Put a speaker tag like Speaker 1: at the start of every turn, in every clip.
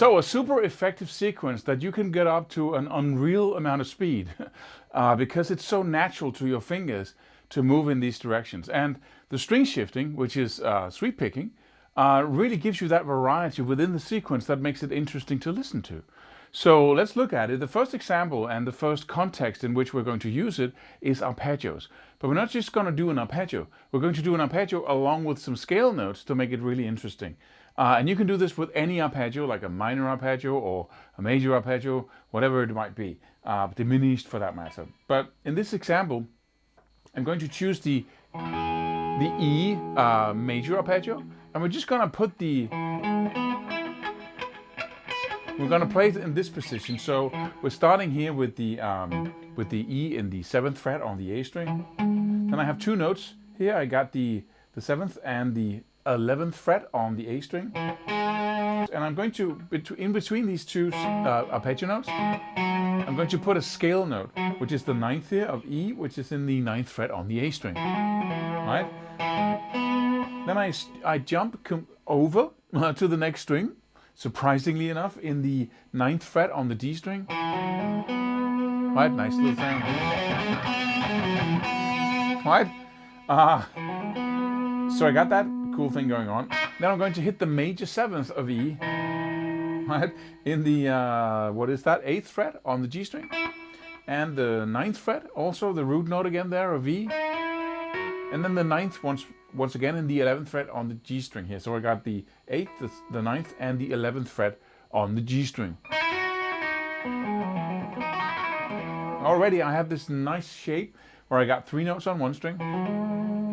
Speaker 1: So a super effective sequence that you can get up to an unreal amount of speed because it's so natural to your fingers to move in these directions. And the string shifting, which is sweep picking, really gives you that variety within the sequence that makes it interesting to listen to. So let's look at it. The first example and the first context in which we're going to use it is arpeggios. But we're not just going to do an arpeggio. We're going to do an arpeggio along with some scale notes to make it really interesting. And you can do this with any arpeggio, like a minor arpeggio or a major arpeggio, whatever it might be, diminished for that matter. But in this example, I'm going to choose the E major arpeggio, and we're just going to put we're going to play it in this position. So we're starting here with the E in the 7th fret on the A string. Then I have two notes here. I got the 7th and the 11th fret on the A string. And I'm going to, in between these two arpeggio notes, I'm going to put a scale note, which is the 9th here of E, which is in the 9th fret on the A string. Right? Then I jump over to the next string, surprisingly enough, in the 9th fret on the D string. Right, nice little sound. Right? So I got that cool thing going on. Then I'm going to hit the major 7th of E, right, in the, 8th fret on the G string. And the 9th fret, also the root note again there of E. And then the 9th once again in the 11th fret on the G string here. So I got the 8th, the 9th, and the 11th fret on the G string. Already I have this nice shape where I got 3 notes on one string,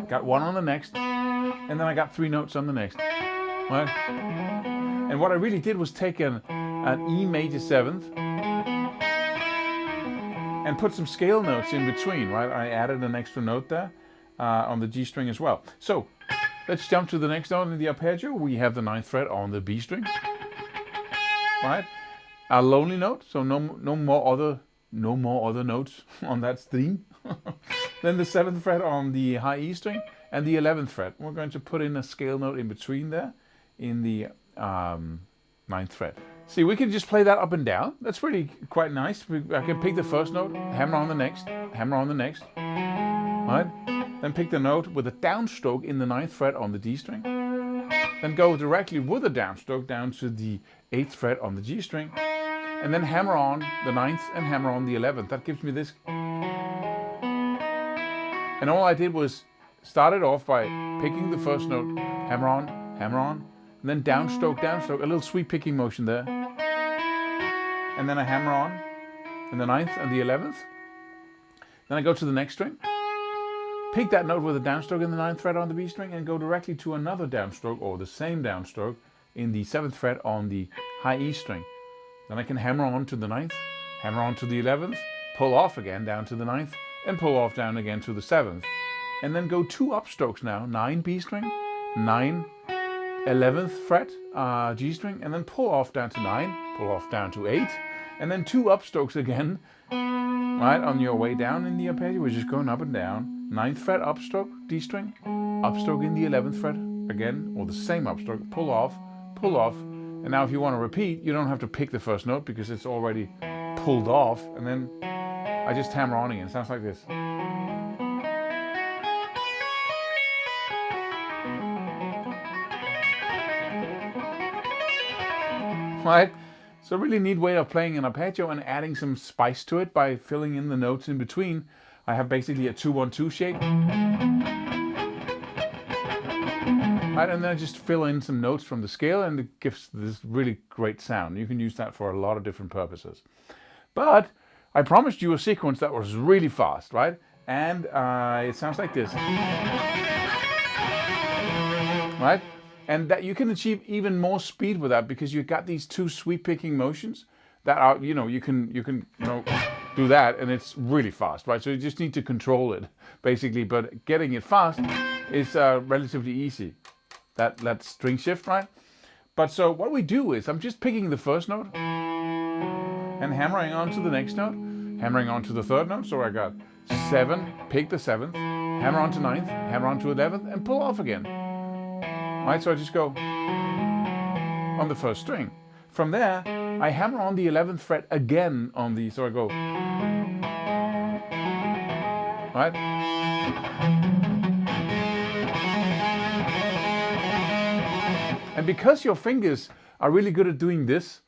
Speaker 1: got 1 on the next, and then I got 3 notes on the next. Right? And what I really did was take an E major 7th and put some scale notes in between. Right? I added an extra note there. On the G string as well. So let's jump to the next note in the arpeggio. We have the 9th fret on the B string, right? A lonely note, so no more other notes on that theme. Then the 7th fret on the high E string and the 11th fret. We're going to put in a scale note in between there in the 9th fret. See, we can just play that up and down. That's really quite nice. I can pick the first note, hammer on the next, hammer on the next, right? Then pick the note with a downstroke in the 9th fret on the D string. Then go directly with a downstroke down to the 8th fret on the G string. And then hammer on the 9th and hammer on the 11th. That gives me this. And all I did was start it off by picking the first note, hammer on, and then downstroke, a little sweep picking motion there. And then I hammer on in the 9th and the 11th. Then I go to the next string. Pick that note with a downstroke in the 9th fret on the B string and go directly to another downstroke or the same downstroke in the 7th fret on the high E string. Then I can hammer on to the 9th, hammer on to the 11th, pull off again down to the 9th, and pull off down again to the 7th. And then go 2 upstrokes now, 9 B string, 9, 11th fret G string, and then pull off down to 9, pull off down to 8, and then 2 upstrokes again, right, on your way down in the arpeggio. We're just going up and down. 9th fret upstroke, D string, upstroke in the 11th fret again, or the same upstroke, pull off, and now if you want to repeat, you don't have to pick the first note because it's already pulled off, and then I just hammer on again. It sounds like this. Right? So a really neat way of playing an arpeggio and adding some spice to it by filling in the notes in between. I have basically a 2-1-2 shape. Right, and then I just fill in some notes from the scale and it gives this really great sound. You can use that for a lot of different purposes. But I promised you a sequence that was really fast, right? And it sounds like this. Right? And that you can achieve even more speed with that because you've got these 2 sweep picking motions that are, you can do that and it's really fast, right? So you just need to control it basically, but getting it fast is relatively easy. That string shift, right? But so what we do is I'm just picking the first note and hammering on to the next note, hammering on to the 3rd note. So I got 7, pick the 7th, hammer on to 9th, hammer on to 11th, and pull off again. Right, so I just go on the first string. from there, I hammer on the 11th fret again on the, so I go, right? And because your fingers are really good at doing this,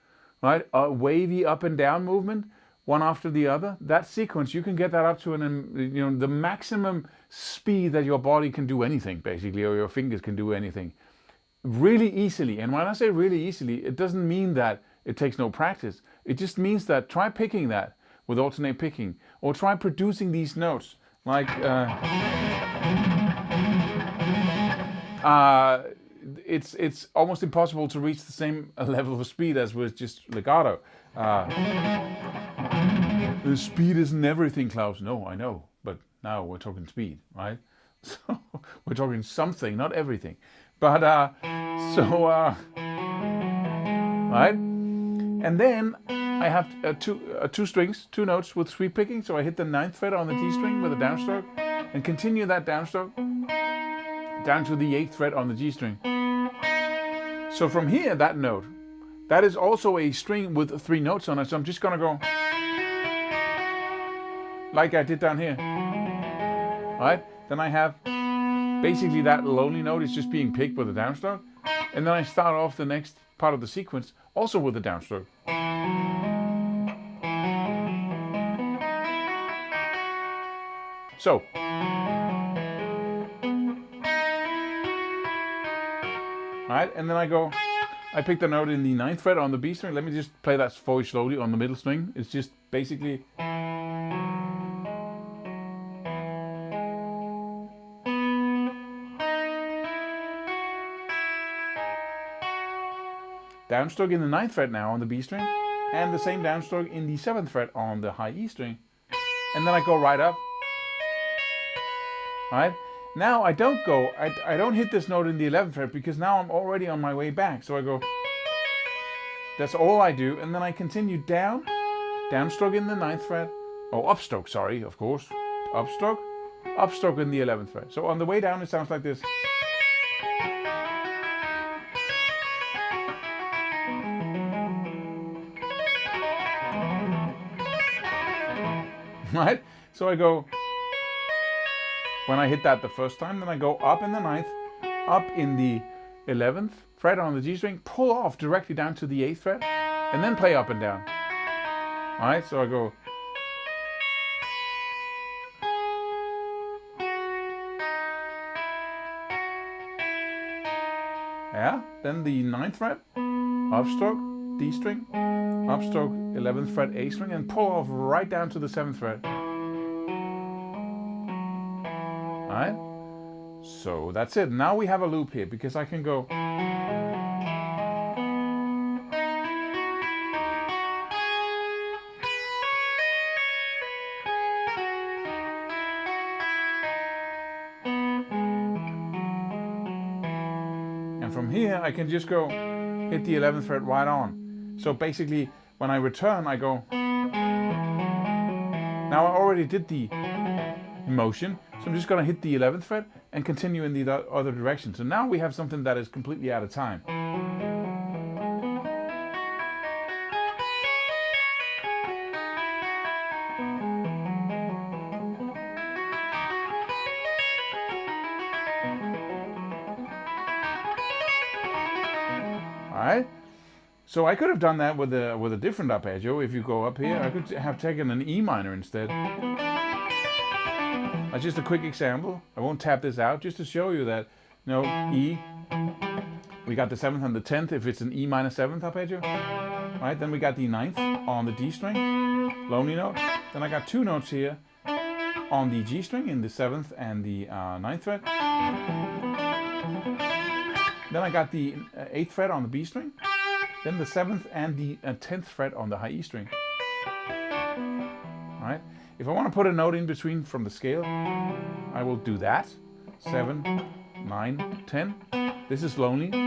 Speaker 1: right, a wavy up and down movement, one after the other, that sequence, you can get that up to the maximum speed that your body can do anything, basically, or your fingers can do anything, really easily. And when I say really easily, it doesn't mean that it takes no practice. It just means that try picking that with alternate picking, or try producing these notes, like it's almost impossible to reach the same level of speed as with just legato. The speed isn't everything, Claus. No, I know, but now we're talking speed, right? So we're talking something, not everything. But right, and then I have two strings, two notes with sweep picking. So I hit the 9th fret on the D string with a downstroke, and continue that downstroke down to the 8th fret on the G string. So from here, that note, that is also a string with 3 notes on it. So I'm just gonna go like I did down here, right? Then I have basically that lonely note is just being picked with a downstroke, and then I start off the next part of the sequence also with a downstroke. So right, and then I pick the note in the 9th fret on the B string. Let me just play that for you slowly on the middle string. It's just basically downstroke in the 9th fret now on the B string, and the same downstroke in the 7th fret on the high E string. And then I go right up. Right? Now I don't hit this note in the 11th fret because now I'm already on my way back. So I go, that's all I do, and then I continue down, downstroke in the 9th fret, upstroke, sorry, of course, upstroke in the 11th fret. So on the way down it sounds like this. Right? So I go, when I hit that the first time, then I go up in the 9th, up in the 11th fret on the G string, pull off directly down to the 8th fret, and then play up and down. Alright, so I go. Yeah, then the 9th fret, upstroke, D string, upstroke, 11th fret, A string, and pull off right down to the 7th fret. Alright, so that's it. Now we have a loop here because I can go. And from here I can just go hit the 11th fret right on. So basically when I return I go. Now I already did the motion, so I'm just going to hit the 11th fret and continue in the other direction. So now we have something that is completely out of time. Alright, so I could have done that with a different arpeggio. If you go up here, I could have taken an E minor instead. Just a quick example. I won't tap this out, just to show you that, E, we got the 7th and the 10th if it's an E minor 7th arpeggio. Right, then we got the 9th on the D string, lonely note. Then I got 2 notes here on the G string in the 7th and the 9th fret. Then I got the 8th fret on the B string. Then the 7th and the 10th fret on the high E string. All right. If I want to put a note in between from the scale, I will do that. 7, 9, 10. This is lonely, so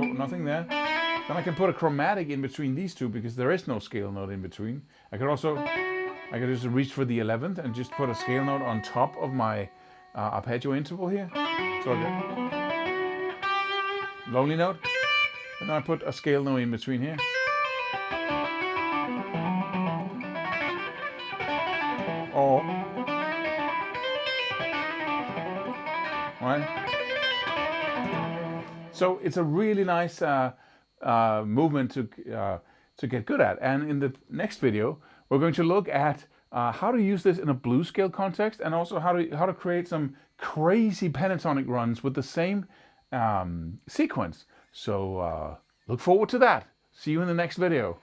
Speaker 1: nothing there. Then I can put a chromatic in between these two because there is no scale note in between. I could just reach for the 11th and just put a scale note on top of my arpeggio interval here. So I get lonely note, And then I put a scale note in between here. Or, right? So it's a really nice movement to get good at. And in the next video, we're going to look at how to use this in a blues scale context, and also how to create some crazy pentatonic runs with the same sequence. So look forward to that. See you in the next video.